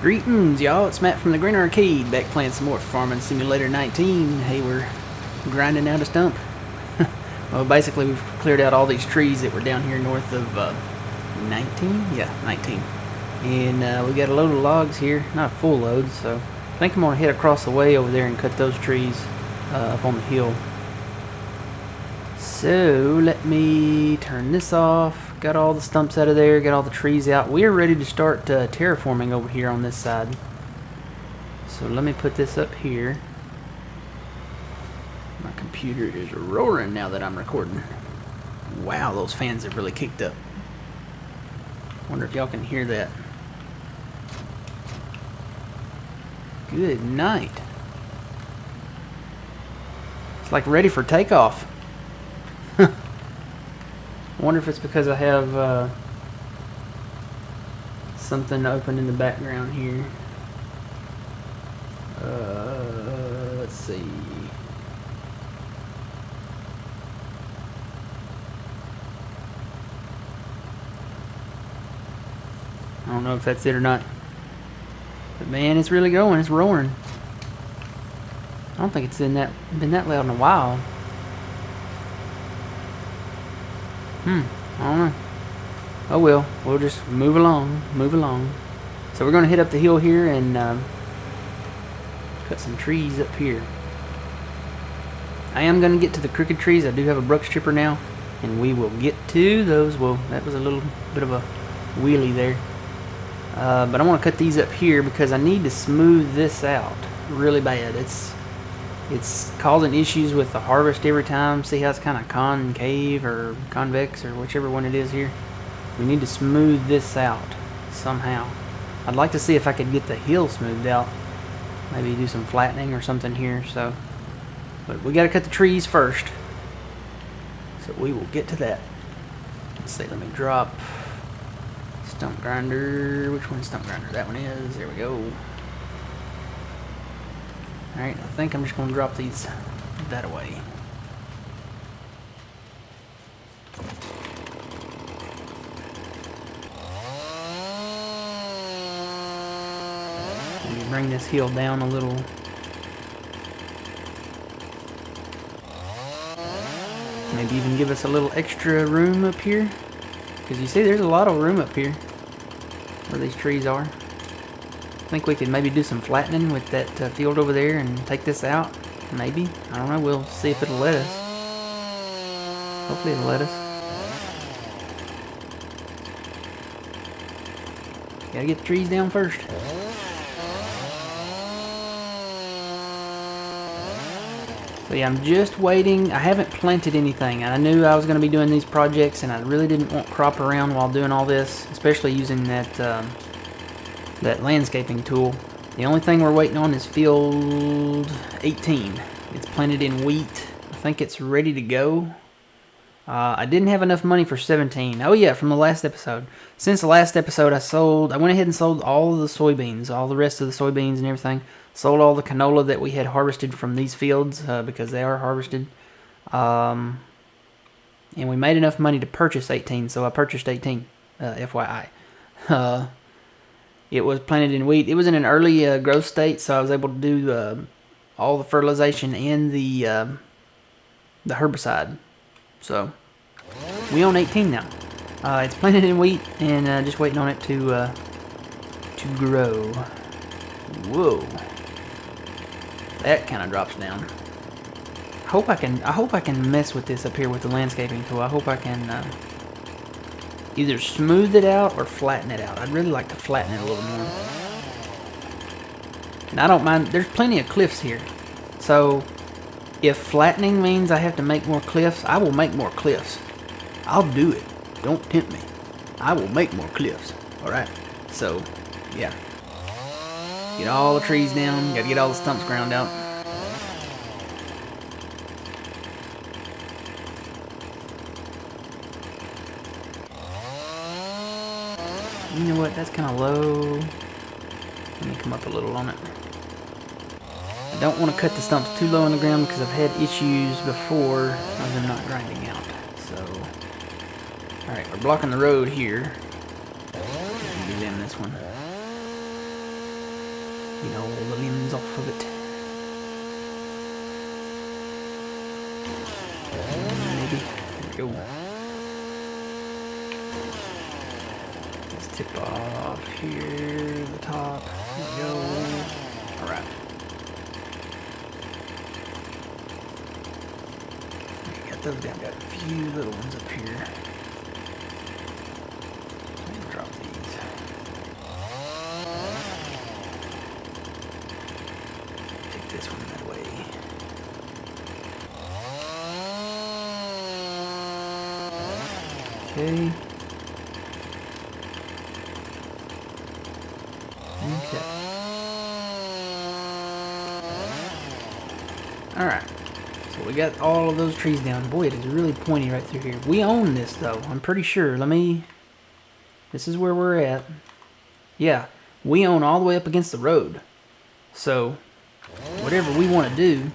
Greetings, y'all. It's Matt from the Green Arcade, back playing some more Farming Simulator 19. Hey, we're grinding out a stump. Well, basically, we've cleared out all these trees that were down here north of 19? Yeah, 19. And we got a load of logs here. Not a full load, so I think I'm going to head across the way over there and cut those trees up on the hill. So, let me turn this off. Got all the stumps out of there, got all the trees out. We're ready to start terraforming over here on this side. So let me put this up here. My computer is roaring now that I'm recording. Wow, those fans have really kicked up. Wonder if y'all can hear that. Good night. It's like ready for takeoff. I wonder if it's because I have something open in the background here. Let's see. I don't know if that's it or not. But man, it's really going. It's roaring. I don't think it's been that loud in a while. I don't know. Oh well, we'll just move along. So we're going to head up the hill here and cut some trees up here. I am going to get to the crooked trees. I do have a brush chipper now, and we will get to those. Well, that was a little bit of a wheelie there. But I want to cut these up here because I need to smooth this out really bad. It's causing issues with the harvest every time. See how it's kind of concave or convex or whichever one it is here? We need to smooth this out somehow. I'd like to see if I could get the hill smoothed out. Maybe do some flattening or something here. But we got to cut the trees first. So we will get to that. Let's see, let me drop stump grinder. Which one's stump grinder? That one is. There we go. Alright, I think I'm just going to drop these that away. Let me bring this hill down a little. Maybe even give us a little extra room up here. Because you see there's a lot of room up here where these trees are. I think we could maybe do some flattening with that field over there and take this out. Maybe. I don't know. We'll see if it'll let us. Hopefully it'll let us. Gotta get the trees down first. So yeah, I'm just waiting. I haven't planted anything. I knew I was going to be doing these projects and I really didn't want crop around while doing all this. Especially using that landscaping tool. The only thing we're waiting on is field 18. It's planted in wheat. I think it's ready to go. I didn't have enough money for 17. Oh yeah, from the last episode. Since the last episode I went ahead and sold all of the soybeans, all the rest of the soybeans and everything. Sold all the canola that we had harvested from these fields because they are harvested. And we made enough money to purchase 18, so I purchased 18, FYI. It was planted in wheat. It was in an early growth state, so I was able to do all the fertilization and the herbicide. So we own 18 now. It's planted in wheat and just waiting on it to grow. Whoa, that kind of drops down. I hope I can mess with this up here with the landscaping tool. I hope I can. Either smooth it out or flatten it out. I'd really like to flatten it a little more. And I don't mind. There's plenty of cliffs here. So if flattening means I have to make more cliffs, I will make more cliffs. I'll do it. Don't tempt me. I will make more cliffs. Alright. So, yeah. Get all the trees down. Gotta get all the stumps ground out. You know what, that's kind of low. Let me come up a little on it. I don't want to cut the stumps too low on the ground because I've had issues before of them not grinding out. So, alright, we're blocking the road here. Get in this one. You know, all the limbs off of it. Maybe. There we go. Let's tip off here, the top. There we go. Alright. Got those down. Got a few little ones up here. Drop these. Take this one that way. Okay. Okay. Alright. So we got all of those trees down. Boy, it is really pointy right through here. We own this though, I'm pretty sure. This is where we're at. Yeah, we own all the way up against the road. So, whatever we want to do,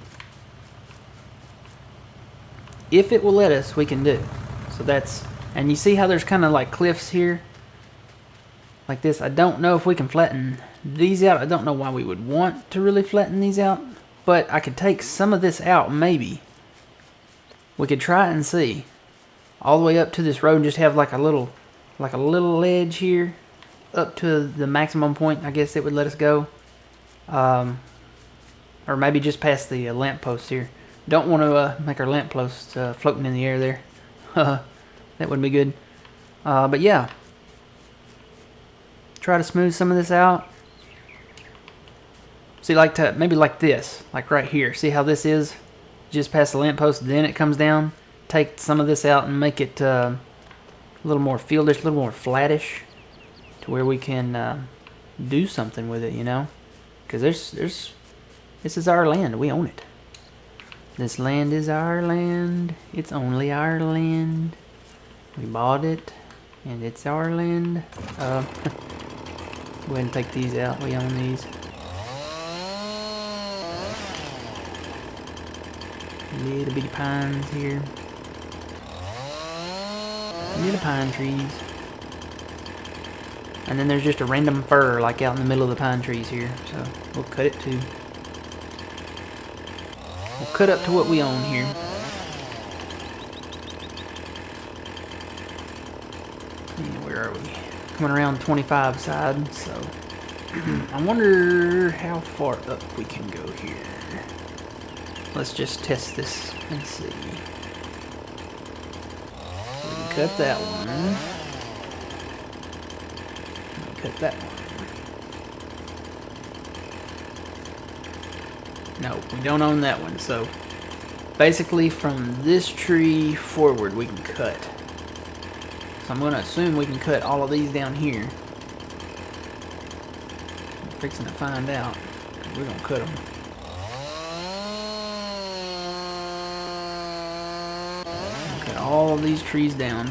if it will let us, we can do. So that's, and you see how there's kind of like cliffs here? Like this. I don't know if we can flatten these out. I don't know why we would want to really flatten these out. But I could take some of this out, maybe. We could try it and see. All the way up to this road and just have like a little ledge here. Up to the maximum point, I guess it would let us go. Or maybe just past the lamppost here. Don't want to make our lamppost floating in the air there. That wouldn't be good. But yeah. Try to smooth some of this out. See, maybe like this, like right here. See how this is? Just past the lamppost, then it comes down. Take some of this out and make it a little more fieldish, a little more flattish, to where we can do something with it, you know? Because this is our land. We own it. This land is our land. It's only our land. We bought it, and it's our land. Go ahead and take these out. We own these. Little bitty pines here. Little pine trees. And then there's just a random fir like out in the middle of the pine trees here. So we'll cut it too. We'll cut up to what we own here. And where are we? Coming around 25 side, so I wonder how far up we can go here. Let's just test this and see. So we can cut that one. And cut that one. No, we don't own that one. So basically from this tree forward we can cut. So I'm going to assume we can cut all of these down here. I'm fixing to find out. We're going to cut them. Cut all of these trees down.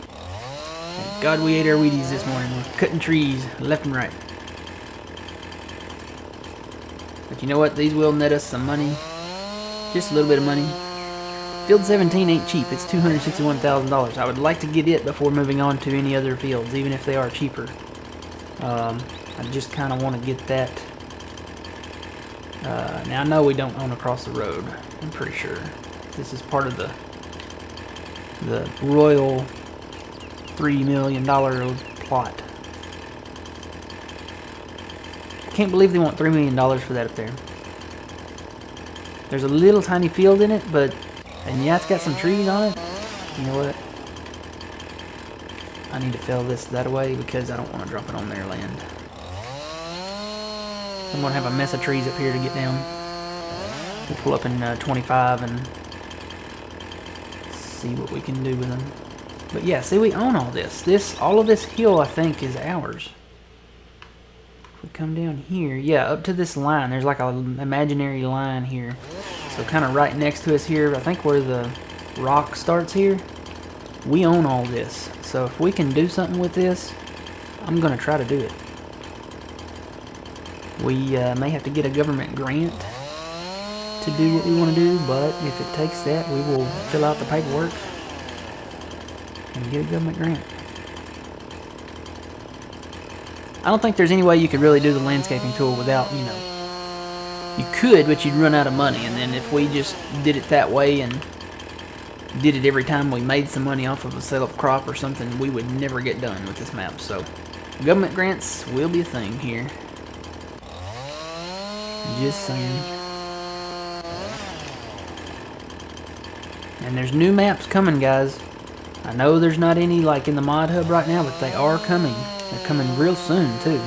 Thank God we ate our Wheaties this morning. We're cutting trees left and right. But you know what? These will net us some money. Just a little bit of money. Field 17 ain't cheap. It's $261,000. I would like to get it before moving on to any other fields, even if they are cheaper. I just kind of want to get that. Now I know we don't own across the road. I'm pretty sure this is part of the royal $3 million plot. Can't believe they want $3 million for that up there. There's a little tiny field in it, and yeah, it's got some trees on it. You know what? I need to fill this that way because I don't want to drop it on their land. I'm going to have a mess of trees up here to get down. We'll pull up in 25 and see what we can do with them. But yeah, see, we own all this. All of this hill, I think, is ours. If we come down here, yeah, up to this line. There's like an imaginary line here. So kind of right next to us here, I think where the rock starts here, we own all this. So if we can do something with this, I'm going to try to do it. We may have to get a government grant to do what we want to do, but if it takes that, we will fill out the paperwork and get a government grant. I don't think there's any way you could really do the landscaping tool without, you know, you could, but you'd run out of money. And then if we just did it that way and did it every time we made some money off of a sale of crop or something, we would never get done with this map. So government grants will be a thing here. Just saying. And there's new maps coming, guys. I know there's not any like in the mod hub right now, but they are coming. They're coming real soon too.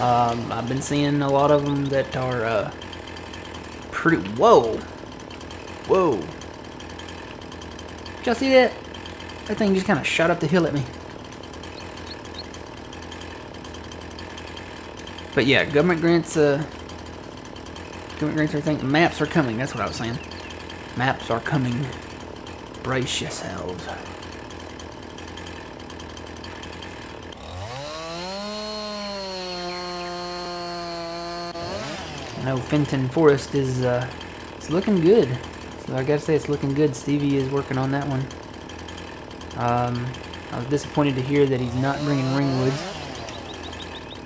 I've been seeing a lot of them that are pretty. Whoa, whoa! Did y'all see that? That thing just kind of shot up the hill at me. But yeah, government grants. Government grants. Everything. The maps are coming. That's what I was saying. Maps are coming. Brace yourselves. I know Fenton Forest is it's looking good. So I gotta say it's looking good. Stevie is working on that one. I was disappointed to hear that he's not bringing ringwoods.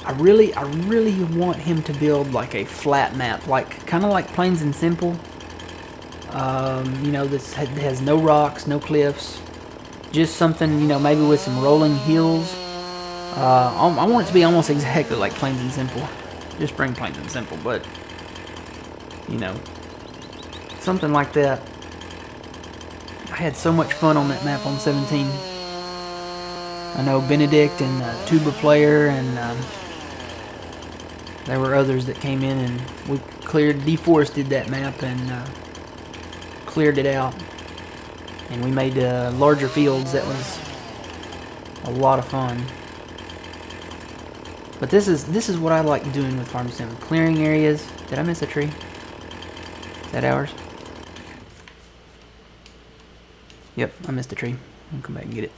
I really want him to build like a flat map, like kind of like Plains and Simple. You know, this has no rocks, no cliffs, just something, you know, maybe with some rolling hills. I want it to be almost exactly like Plains and Simple. Just bring Plains and Simple, but you know, something like that. I had so much fun on that map on 17. I know Benedict and Tuba Player and there were others that came in and we deforested that map and cleared it out, and we made larger fields. That was a lot of fun. But this is what I like doing with Farm Sim, clearing areas. Did I miss a tree? Is that ours? Yep, I missed a tree. I'll come back and get it.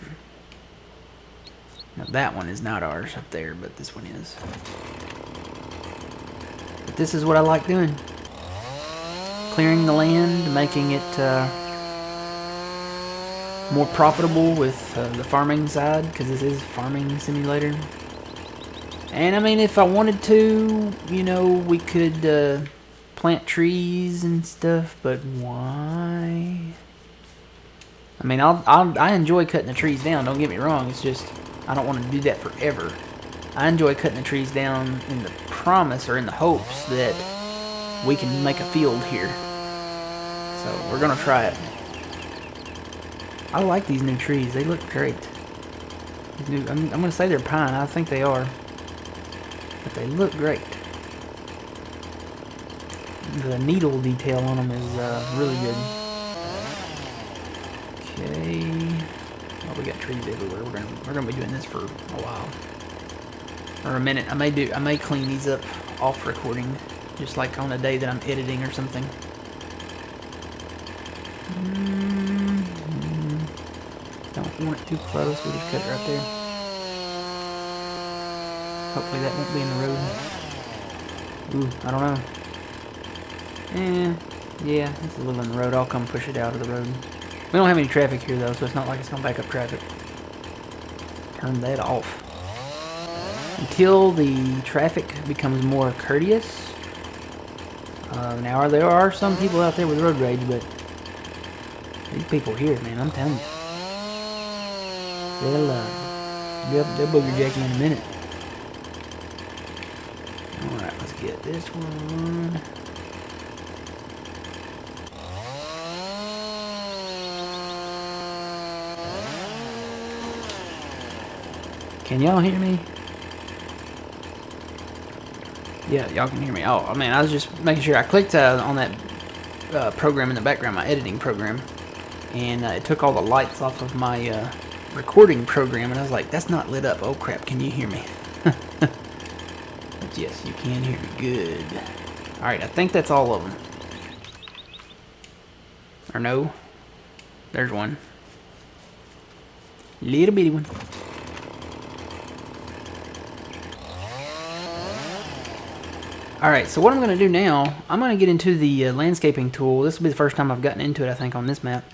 Now that one is not ours up there, but this one is. But this is what I like doing. Clearing the land, making it more profitable with the farming side, because this is a farming simulator. And I mean, if I wanted to, you know, we could plant trees and stuff, but why? I mean, I enjoy cutting the trees down, don't get me wrong, it's just I don't want to do that forever. I enjoy cutting the trees down in the promise or in the hopes that we can make a field here. So we're gonna try it. I like these new trees, they look great. I'm gonna say they're pine, I think they are. But they look great. The needle detail on them is really good. Okay. Oh, we got trees everywhere. We're gonna be doing this for a while, or a minute. I may clean these up off recording, just like on a day that I'm editing or something. Don't want it too close. We just cut it right there. Hopefully that won't be in the road. Ooh, I don't know. Yeah, it's a little in the road. I'll come push it out of the road. We don't have any traffic here though, so it's not like it's gonna back up traffic. Turn that off. Until the traffic becomes more courteous. Now there are some people out there with road rage, but these people here, man, I'm telling you, they'll booger jack you in a minute. Alright, let's get this one. Can y'all hear me? Yeah, y'all can hear me. Oh, man, I was just making sure. I clicked on that program in the background, my editing program, and it took all the lights off of my recording program, and I was like, that's not lit up. Oh, crap, can you hear me? But yes, you can hear me. Good. Alright, I think that's all of them. Or no? There's one. Little bitty one. Alright, so what I'm going to do now, I'm going to get into the landscaping tool. This will be the first time I've gotten into it, I think, on this map.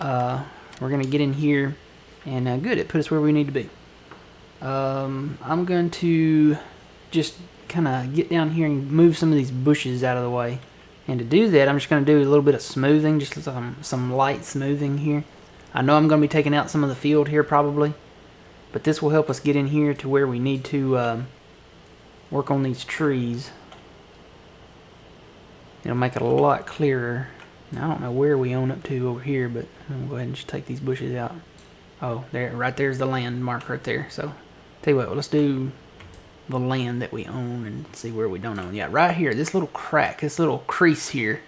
We're going to get in here, and good, it put us where we need to be. I'm going to just kind of get down here and move some of these bushes out of the way. And to do that, I'm just going to do a little bit of smoothing, just some light smoothing here. I know I'm going to be taking out some of the field here probably, but this will help us get in here to where we need to work on these trees. It'll make it a lot clearer. Now, I don't know where we own up to over here, but I'm going to go ahead and just take these bushes out. Oh, there, right there's the landmark right there. So, tell you what, let's do the land that we own and see where we don't own. Yeah, right here, this little crack, this little crease here,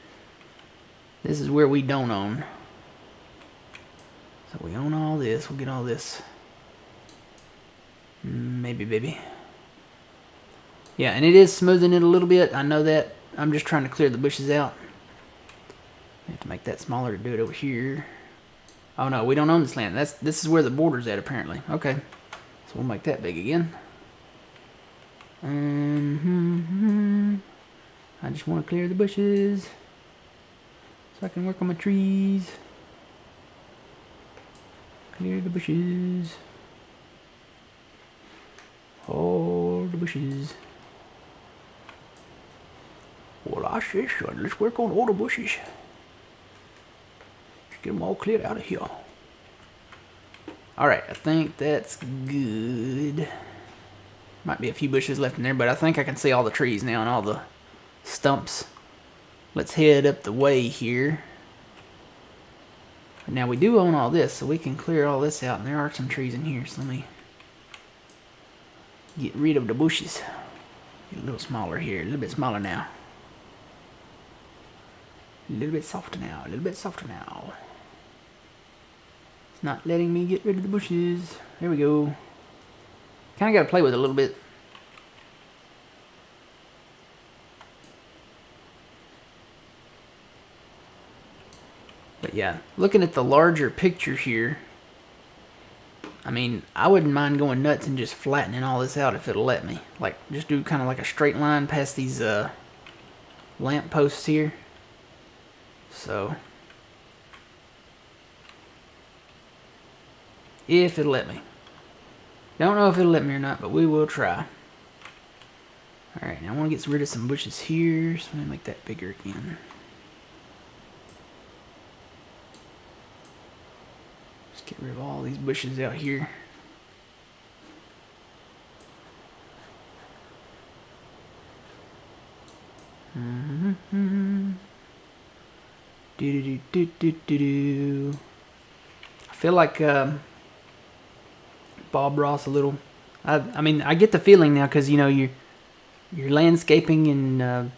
this is where we don't own. So we own all this, we'll get all this. Maybe, baby. Yeah, and it is smoothing it a little bit, I know that. I'm just trying to clear the bushes out. I have to make that smaller to do it over here. Oh no, we don't own this land. This is where the border's at apparently. Okay, so we'll make that big again. I just want to clear the bushes so I can work on my trees. Clear the bushes. All the bushes. Well, I say, son, let's work on all the bushes. Let's get them all cleared out of here. Alright, I think that's good. Might be a few bushes left in there, but I think I can see all the trees now and all the stumps. Let's head up the way here. But now we do own all this, so we can clear all this out, and there are some trees in here, so let me get rid of the bushes. Get a little smaller here, a little bit smaller now. A little bit softer now, a little bit softer now. It's not letting me get rid of the bushes. There we go. Kind of got to play with it a little bit. But yeah, looking at the larger picture here, I mean, I wouldn't mind going nuts and just flattening all this out if it'll let me. Like, just do kind of like a straight line past these lamp posts here. So, if it'll let me. Don't know if it'll let me or not, but we will try. Alright, now I want to get rid of some bushes here, so let me make that bigger again. Just get rid of all these bushes out here. I feel like Bob Ross a little. I mean, I get the feeling now because you know you're landscaping and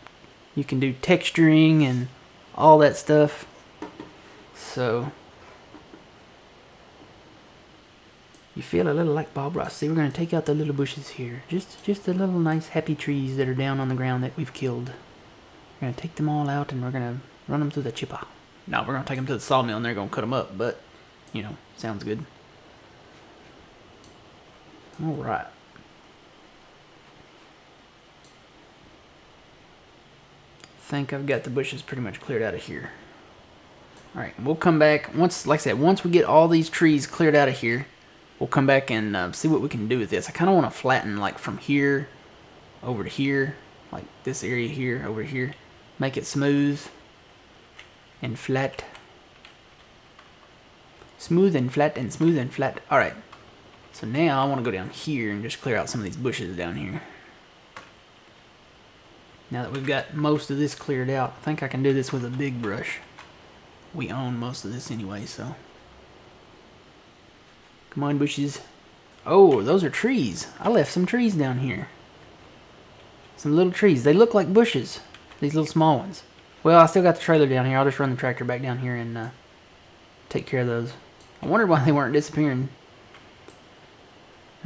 you can do texturing and all that stuff. So you feel a little like Bob Ross. See, we're gonna take out the little bushes here, just the little nice happy trees that are down on the ground that we've killed. We're gonna take them all out and we're gonna run them through the chipper. No, we're gonna take them to the sawmill and they're gonna cut them up. But you know, sounds good. All right. I think I've got the bushes pretty much cleared out of here. All right, we'll come back once, like I said, once we get all these trees cleared out of here, we'll come back and see what we can do with this. I kind of want to flatten like from here over to here, like this area here over here, make it smooth and flat. Smooth and flat and smooth and flat. All right. So now I want to go down here and just clear out some of these bushes down here. Now that we've got most of this cleared out, I think I can do this with a big brush. We own most of this anyway, so. Come on, bushes. Oh, those are trees. I left some trees down here. Some little trees. They look like bushes. These little small ones. Well, I still got the trailer down here. I'll just run the tractor back down here and take care of those. I wondered why they weren't disappearing.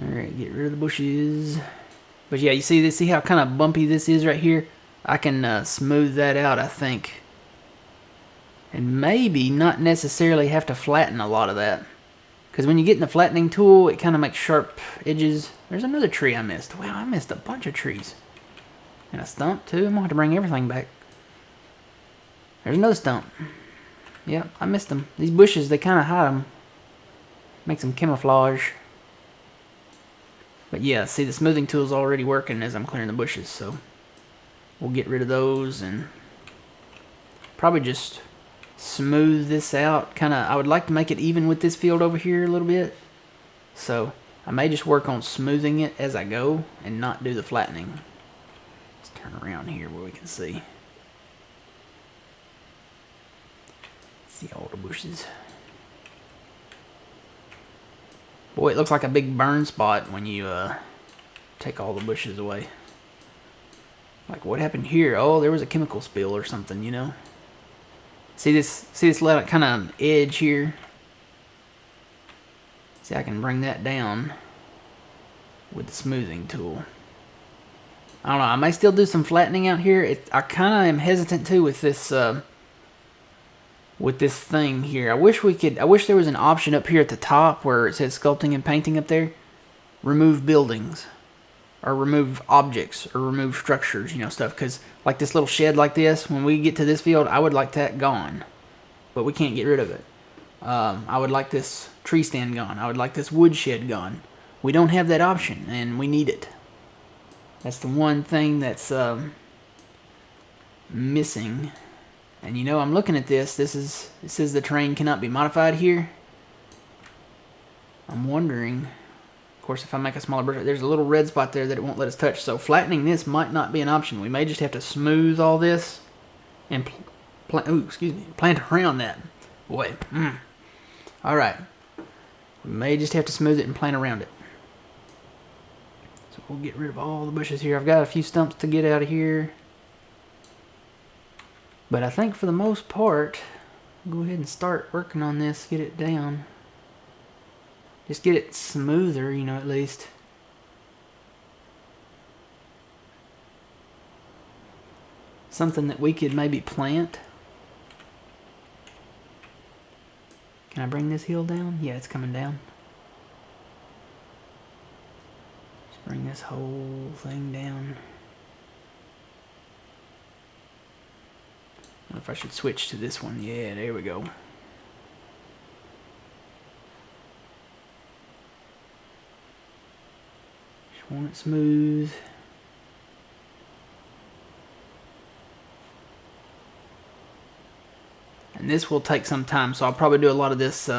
Alright, get rid of the bushes. But yeah, you see this? See how kind of bumpy this is right here? I can smooth that out, I think. And maybe not necessarily have to flatten a lot of that. Because when you get in the flattening tool, it kind of makes sharp edges. There's another tree I missed. Wow, I missed a bunch of trees. And a stump, too. I'm going to have to bring everything back. There's another stump. Yep, I missed them. These bushes, they kind of hide them. Makes them camouflage. But yeah, see, the smoothing tool is already working as I'm clearing the bushes, so we'll get rid of those and probably just smooth this out. I would like to make it even with this field over here a little bit. So I may just work on smoothing it as I go and not do the flattening. Let's turn around here where we can see. See all the bushes. Boy, it looks like a big burn spot when you take all the bushes away. Like, what happened here? Oh, there was a chemical spill or something, you know. See this little kind of edge here? See, I can bring that down with the smoothing tool. I don't know, I may still do some flattening out here. I kind of am hesitant too with this thing here. I wish there was an option up here at the top where it says sculpting and painting up there. Remove buildings, or remove objects, or remove structures, you know, stuff. Because like this little shed like this, when we get to this field, I would like that gone. But we can't get rid of it. I would like this tree stand gone. I would like this wood shed gone. We don't have that option, and we need it. That's the one thing that's missing. And you know, I'm looking at this. It says the terrain cannot be modified here. I'm wondering, of course, if I make a smaller brush, there's a little red spot there that it won't let us touch. So flattening this might not be an option. We may just have to smooth all this and plant around that. Boy. All right. We may just have to smooth it and plant around it. So we'll get rid of all the bushes here. I've got a few stumps to get out of here. But I think for the most part, I'll go ahead and start working on this, get it down. Just get it smoother, you know, at least. Something that we could maybe plant. Can I bring this hill down? Yeah, it's coming down. Just bring this whole thing down. I wonder if I should switch to this one. Yeah, there we go. Just want it smooth. And this will take some time, so I'll probably do a lot of this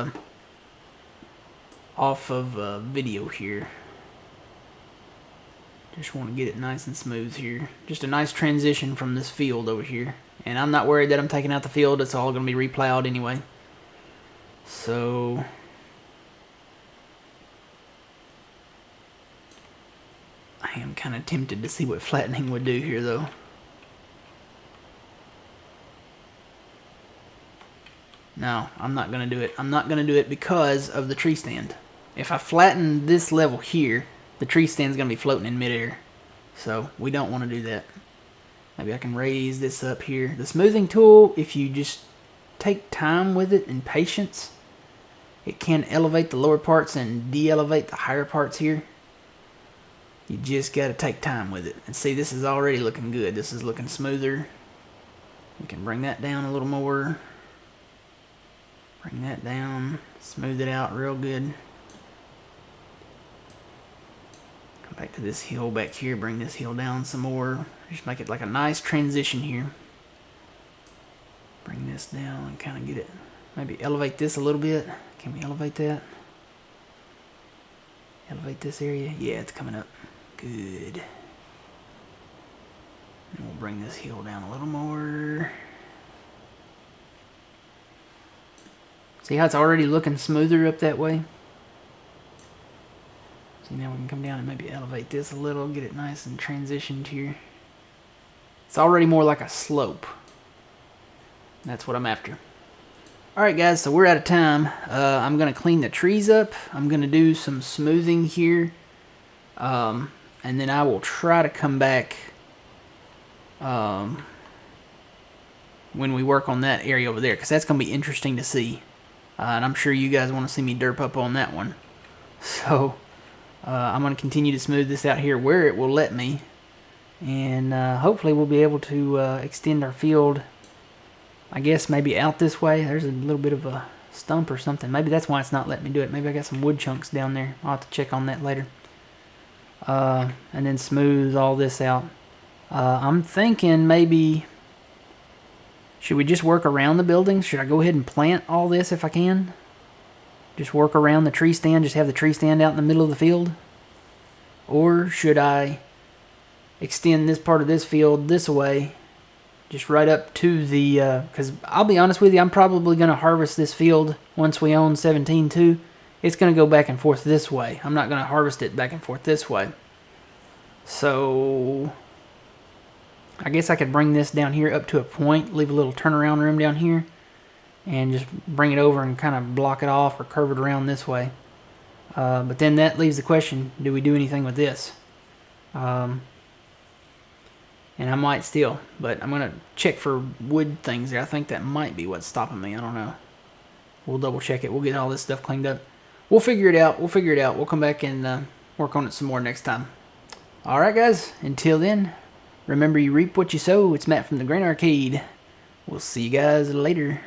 off of video here. Just want to get it nice and smooth here. Just a nice transition from this field over here. And I'm not worried that I'm taking out the field. It's all going to be replowed anyway. So I am kind of tempted to see what flattening would do here, though. No, I'm not going to do it. I'm not going to do it because of the tree stand. If I flatten this level here, the tree stand's going to be floating in midair. So we don't want to do that. Maybe I can raise this up here. The smoothing tool, if you just take time with it and patience, it can elevate the lower parts and de-elevate the higher parts here. You just got to take time with it. And see, this is already looking good. This is looking smoother. We can bring that down a little more. Bring that down. Smooth it out real good. Come back to this hill back here. Bring this hill down some more. Just make it like a nice transition here. Bring this down and kind of get it. Maybe elevate this a little bit. Can we elevate that? Elevate this area. Yeah, it's coming up. Good. And we'll bring this hill down a little more. See how it's already looking smoother up that way? See, now we can come down and maybe elevate this a little, get it nice and transitioned here. It's already more like a slope. That's what I'm after. Alright guys, so we're out of time. I'm going to clean the trees up. I'm going to do some smoothing here. And then I will try to come back when we work on that area over there, because that's going to be interesting to see. And I'm sure you guys want to see me derp up on that one. So I'm going to continue to smooth this out here where it will let me. And hopefully we'll be able to extend our field, I guess maybe out this way. There's a little bit of a stump or something. Maybe that's why it's not letting me do it. Maybe I got some wood chunks down there. I'll have to check on that later. and then smooth all this out. I'm thinking maybe, should we just work around the buildings? Should I go ahead and plant all this if I can? Just work around the tree stand, just have the tree stand out in the middle of the field? Or should I extend this part of this field this way, just right up to the, because I'll be honest with you, I'm probably going to harvest this field once we own 17-2. It's going to go back and forth this way. I'm not going to harvest it back and forth this way. So I guess I could bring this down here up to a point, leave a little turnaround room down here, and just bring it over and kind of block it off or curve it around this way. But then that leaves the question, do we do anything with this? And I might still, but I'm going to check for wood things there. I think that might be what's stopping me. I don't know. We'll double check it. We'll get all this stuff cleaned up. We'll figure it out. We'll come back and work on it some more next time. Alright guys, until then, remember you reap what you sow. It's Matt from the Grain Arcade. We'll see you guys later.